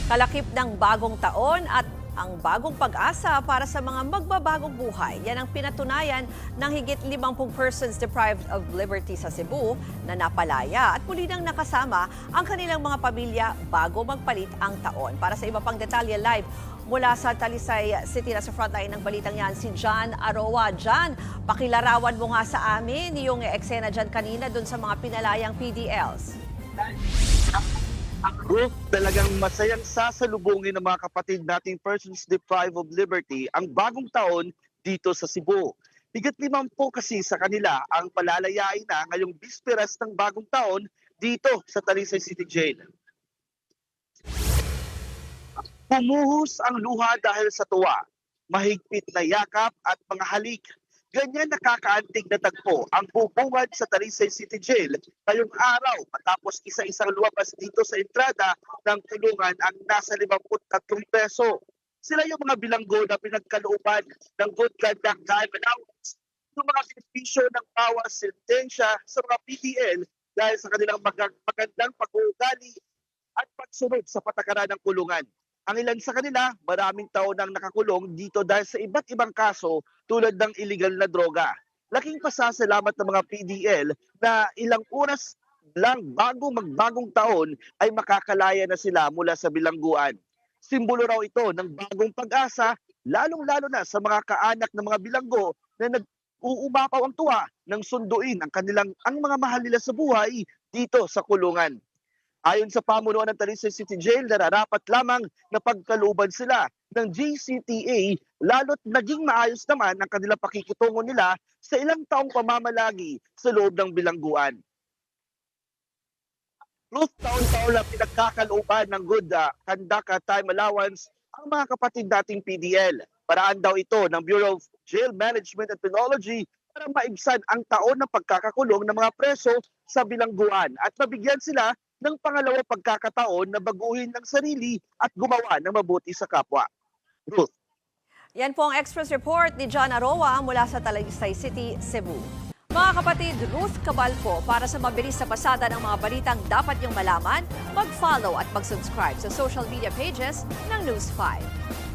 Kalakip ng bagong taon at ang bagong pag-asa para sa mga magbabagong buhay. Yan ang pinatunayan ng higit 50 persons deprived of liberty sa Cebu na napalaya at muli nang nakasama ang kanilang mga pamilya bago magpalit ang taon. Para sa iba pang detalye live mula sa Talisay City na sa frontline ng balitang yan, si John Aroa. John, pakilarawan mo nga sa amin yung eksena dyan kanina dun sa mga pinalayang PDLs. Ruth, talagang masayang sasalubungin ng mga kapatid nating persons deprived of liberty ang bagong taon dito sa Cebu. Higit 50 kasi sa kanila ang palalayain na ngayong bisperas ng bagong taon dito sa Talisay City Jail. Pumuhos ang luha dahil sa tuwa, mahigpit na yakap at mga halik. Ganyan nakakaantig na tagpo ang bubungad sa Talisay City Jail ngayong araw matapos isa-isang lumabas dito sa entrada ng kulungan ang nasa 53 peso. Sila yung mga bilanggo na pinagkalooban ng good conduct time allowance. Yung mga benepisyo ng bawas sentensya sa mga PDL dahil sa kanilang magandang pag-uugali at pagsunod sa patakaran ng kulungan. Ang ilan sa kanila, maraming taon nang nakakulong dito dahil sa iba't ibang kaso tulad ng illegal na droga. Laking pasasalamat ng mga PDL na ilang oras lang bago magbagong taon ay makakalaya na sila mula sa bilangguan. Simbolo raw ito ng bagong pag-asa, lalong-lalo na sa mga kaanak ng mga bilanggo na nag-uumapaw ang tuwa ng sunduin ang mga mahal nila sa buhay dito sa kulungan. Ayon sa pamunuan ng Talisay City Jail, nararapat lamang na pagkalooban sila ng JCTA lalo't naging maayos naman ang kanilang pakikitungo nila sa ilang taong pamamalagi sa loob ng bilangguan. Ruth, taon-taon na pinagkakalooban ng good conduct time allowance ang mga kapatid dating PDL. Paraan daw ito ng Bureau of Jail Management and Penology para maibsan ang taon ng pagkakakulong ng mga preso sa bilangguan at mabigyan sila ng pangalawang pagkakataon na baguhin ng sarili at gumawa ng mabuti sa kapwa. Ruth. Yan po ang Express Report ni John Aroa mula sa Talisay City, Cebu. Mga kapatid, Ruth Cabalpo, para sa mabilis na pasada ng mga balitang dapat niyong malaman, mag-follow at mag-subscribe sa social media pages ng News 5.